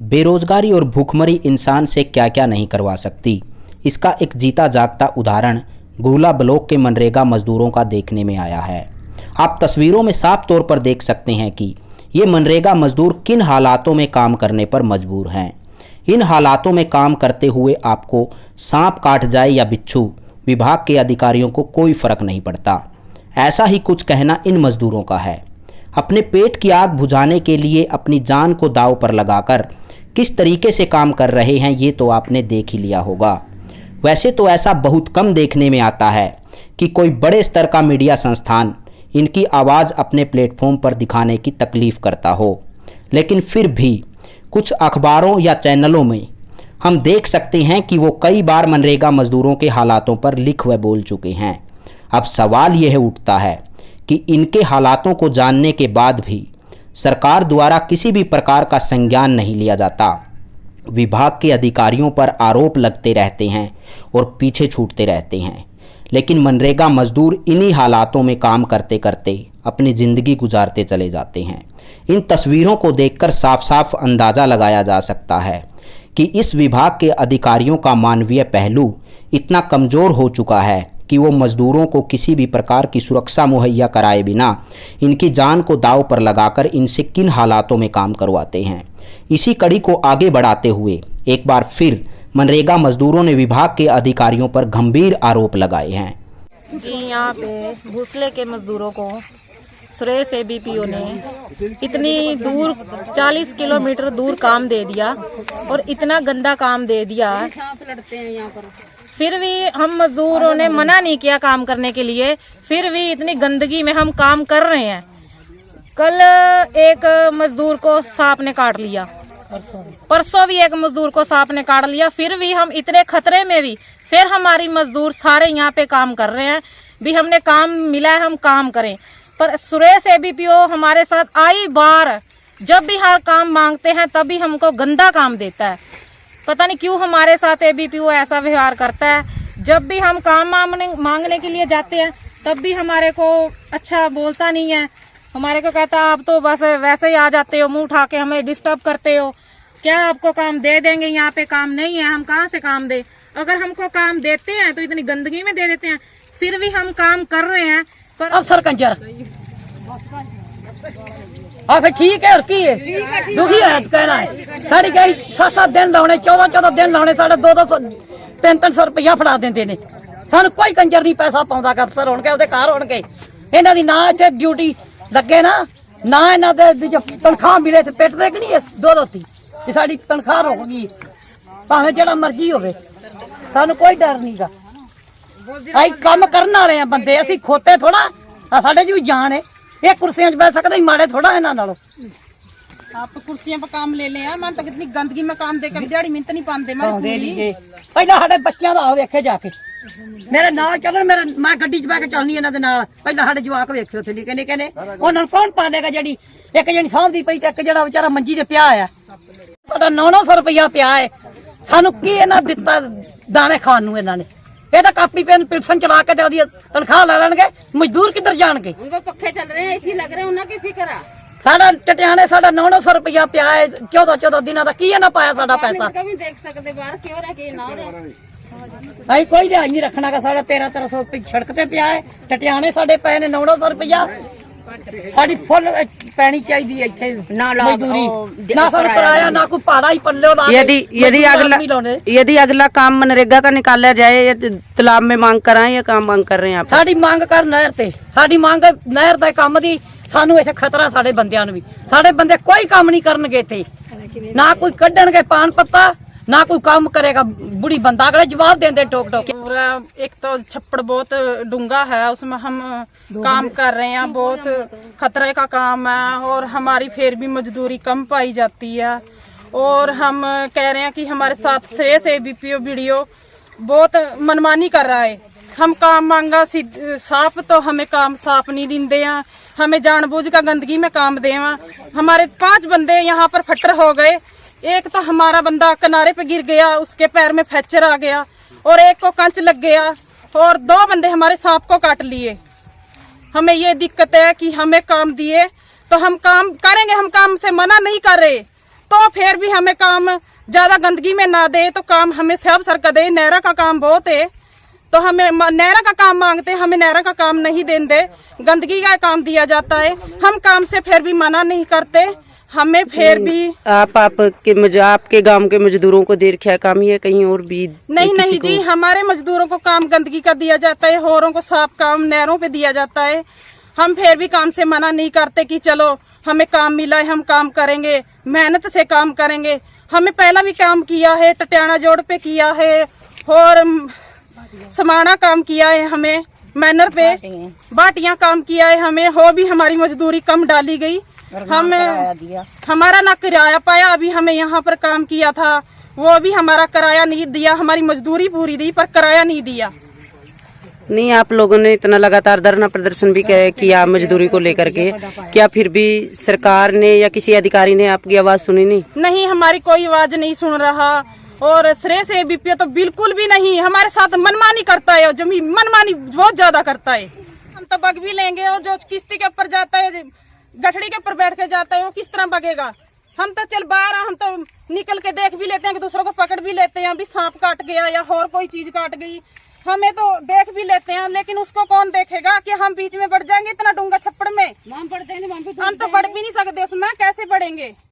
बेरोजगारी और भूखमरी इंसान से क्या क्या नहीं करवा सकती, इसका एक जीता जागता उदाहरण गुहला ब्लॉक के मनरेगा मजदूरों का देखने में आया है। आप तस्वीरों में साफ तौर पर देख सकते हैं कि ये मनरेगा मजदूर किन हालातों में काम करने पर मजबूर हैं। इन हालातों में काम करते हुए आपको सांप काट जाए या बिच्छू, विभाग के अधिकारियों को कोई फर्क नहीं पड़ता। ऐसा ही कुछ कहना इन मजदूरों का है। अपने पेट की आग बुझाने के लिए अपनी जान को दांव पर लगाकर किस तरीके से काम कर रहे हैं ये तो आपने देख ही लिया होगा। वैसे तो ऐसा बहुत कम देखने में आता है कि कोई बड़े स्तर का मीडिया संस्थान इनकी आवाज़ अपने प्लेटफॉर्म पर दिखाने की तकलीफ़ करता हो, लेकिन फिर भी कुछ अखबारों या चैनलों में हम देख सकते हैं कि वो कई बार मनरेगा मजदूरों के हालातों पर लिख व बोल चुके हैं। अब सवाल यह उठता है कि इनके हालातों को जानने के बाद भी सरकार द्वारा किसी भी प्रकार का संज्ञान नहीं लिया जाता। विभाग के अधिकारियों पर आरोप लगते रहते हैं और पीछे छूटते रहते हैं, लेकिन मनरेगा मजदूर इन्हीं हालातों में काम करते करते अपनी ज़िंदगी गुजारते चले जाते हैं। इन तस्वीरों को देखकर साफ साफ अंदाज़ा लगाया जा सकता है कि इस विभाग के अधिकारियों का मानवीय पहलू इतना कमज़ोर हो चुका है कि वो मजदूरों को किसी भी प्रकार की सुरक्षा मुहैया कराए बिना इनकी जान को दांव पर लगाकर इनसे किन हालातों में काम करवाते हैं। इसी कड़ी को आगे बढ़ाते हुए एक बार फिर मनरेगा मजदूरों ने विभाग के अधिकारियों पर गंभीर आरोप लगाए हैं कि यहाँ पे भूसले के मजदूरों को सुरेश एबीपीओ ने इतनी दूर 40 किलोमीटर दूर काम दे दिया और इतना गंदा काम दे दिया। फिर भी हम मजदूरों ने मना नहीं किया काम करने के लिए, फिर भी इतनी गंदगी में हम काम कर रहे हैं। कल एक मजदूर को सांप ने काट लिया, परसों भी एक मजदूर को सांप ने काट लिया। फिर भी हम इतने खतरे में भी फिर हमारी मजदूर सारे यहाँ पे काम कर रहे हैं। भी हमने काम मिला है, हम काम करें। पर सुरेश एबीपीओ हमारे साथ आई बार जब भी हर काम मांगते हैं तब भी हमको गंदा काम देता है। पता नहीं क्यों हमारे साथ एबीपीओ ऐसा व्यवहार करता है। जब भी हम काम मांगने के लिए जाते हैं तब भी हमारे को अच्छा बोलता नहीं है। हमारे को कहता आप तो बस वैसे ही आ जाते हो, मुंह उठा के हमें डिस्टर्ब करते हो। क्या आपको काम दे देंगे? यहाँ पे काम नहीं है, हम कहाँ से काम दे? अगर हमको काम देते हैं तो इतनी गंदगी में दे देते हैं। फिर भी हम काम कर रहे हैं। पर अफसर कंजर फिर ठीक है और की है दुखी है कहना है। साड़ी गई 7-7 दिन लाने, 14-14 दिन लाने, साढ़े 200 300 रुपया फड़ा देंगे ने। सानू कोई कंजर नहीं पैसा पाਉਂਦਾ ਕਿ अफसर होणगे ਉਹਦੇ ਘਰ होणगे। ਇਹਨਾਂ ਦੀ ਨਾ ਇੱਥੇ ਡਿਊਟੀ ਲੱਗੇ ਨਾ ਇਹਨਾਂ ਦੇ ਤਨਖਾਹ ਮਿਲੇ ਤੇ ਪਿੱਟਦੇ ਕਿ ਨਹੀਂ ਦੋ ਦੋਤੀ ਕਿ ਸਾਡੀ ਤਨਖਾਹ ਰੁਕ ਗਈ ਭਾਵੇਂ ਜਿਹੜਾ ਮਰਜ਼ੀ ਹੋਵੇ। ਸਾਨੂੰ ਕੋਈ ਡਰ ਨਹੀਂਗਾ। ਅਸੀਂ ਕੰਮ ਕਰਨ ਵਾਲੇ ਆ ਬੰਦੇ, ਅਸੀਂ ਖੋਤੇ ਥੋੜਾ। ਸਾਡੇ 'ਚ ਵੀ ਜਾਨ ਹੈ। ये कुर्सियां बैठ सकते माड़े थोड़ा है ना नालो। आप तो कुर्सियां पर काम ले ले। मैं तो कितनी गंदगी में काम देकर दिहाड़ी मिन्नत नहीं पाते। पहला साडे बच्चों का वेखे जाके मेरे नाल चलन, मेरे मैं गड्डी च बह के चलनी इन्हां दे नाल। पहला साडे जवाक वेखे उत्थे निक्के निक्के ने, उन्हां नूं कौन पालेगा? जेहड़ी एक जणी साहब दी पई ते एक जेहड़ा बेचारा मंजी ते पिया है। साडा 900 रुपया पिया है। सानू की इन्हां दित्ता दाने खाण नूं? इन्हां ने ये तो कापी पेन पिल्सन चला के तनख्वाह ले लेंगे। मजदूर किधर जाएंगे? पक्खे चल रहे हैं, ऐसी लग रहे हैं, उन्हें की फिक्र है। साडा टटियाने साडा 900 रुपया पिया है। 14-14 दिन का की ना पाया साडा पैसा। कभी देख सकते बाहर क्यों रह के ना भाई कोई ध्यान नहीं रखना का। साढ़े 1300 रुपये सड़क ते पिया है। टटियाने साडे पे ने 900 रुपया। साडी फुल पैनी चाहिए इत्थे ना मजदूरी ना सर कराया ना कोई पहाड़ा ही पल्ले ला। यदि अगला काम मनरेगा का निकाला जाए तालाब में मांग कराएं या काम मांग कर रहे हैं आप? साडी मांग कर नहर ते, साडी मांग नहर दा काम दी। सानू इसे खतरा साडे बंदियां नूं भी। साडे बंदे कोई काम नहीं करनगे इत्थे, ना कोई कड्ढणगे पान पत्ता, ना कोई काम करेगा। बुढ़ी बंदा अगले जवाब देंदे टोक टोक। एक तो छप्पड़ बहुत डूंगा है, उसमें हम काम कर रहे हैं। बहुत खतरे का काम है और हमारी फिर भी मजदूरी कम पाई जाती है। और हम कह रहे हैं कि हमारे साथ सुरेश एबीपीओ वीडियो बहुत मनमानी कर रहा है। हम काम मांगा साफ तो हमें काम साफ नहीं देंदे हैं। हमें जानबूझ का गंदगी में काम देवा। हमारे 5 बंदे यहाँ पर फटर हो गए। एक तो हमारा बंदा किनारे पे गिर गया, उसके पैर में फ्रैक्चर आ गया, और एक को कंच लग गया, और 2 बंदे हमारे सांप को काट लिए। हमें ये दिक्कत है कि हमें काम दिए तो हम काम करेंगे, हम काम से मना नहीं कर रहे, तो फिर भी हमें काम ज्यादा गंदगी में ना दे, तो काम हमें सब सरकार दे। नहरा का काम बहुत है, तो हमें नहरा का काम मांगते, हमें नहरा का काम नहीं देंगे, गंदगी का काम दिया जाता है। हम काम से फिर भी मना नहीं करते, हमें फिर भी आपके गांव के मजदूरों को दे रखा है काम, या कहीं और भी? नहीं जी, हमारे मजदूरों को काम गंदगी का दिया जाता है, होरों को साफ काम नहरों पे दिया जाता है। हम फिर भी काम से मना नहीं करते कि चलो हमें काम मिला है, हम काम करेंगे, मेहनत से काम करेंगे। हमें पहला भी काम किया है, टटियाना जोड़ पे किया है और समाना काम किया है, हमें मैनर पे बाटियां काम किया है हमें, हो भी हमारी मजदूरी कम डाली गई। हमें हमारा ना किराया पाया, अभी हमें यहाँ पर काम किया था वो भी हमारा किराया नहीं दिया, हमारी मजदूरी पूरी दी पर किराया नहीं दिया। नहीं, आप लोगों ने इतना लगातार धरना प्रदर्शन भी किया मजदूरी को लेकर के, क्या फिर भी सरकार ने या किसी अधिकारी ने आपकी आवाज सुनी नहीं? नहीं, हमारी कोई आवाज नहीं सुन रहा। और श्रेय से एबीपी तो बिल्कुल भी नहीं, हमारे साथ मनमानी करता है, जमीन मनमानी बहुत ज्यादा करता है। हम तो बग भी लेंगे, और जो किश्ती के ऊपर जाता है, गठड़ी के ऊपर बैठ के जाता है, वो किस तरह बगेगा। हम तो चल बाहर, हम तो निकल के देख भी लेते हैं कि दूसरों को पकड़ भी लेते हैं, अभी सांप काट गया या और कोई चीज काट गई, हमें तो देख भी लेते हैं, लेकिन उसको कौन देखेगा कि हम बीच में बढ़ जाएंगे इतना डूंगा छप्पड़ में। हम तो बढ़ भी नहीं सकते उसमें, कैसे बढ़ेंगे।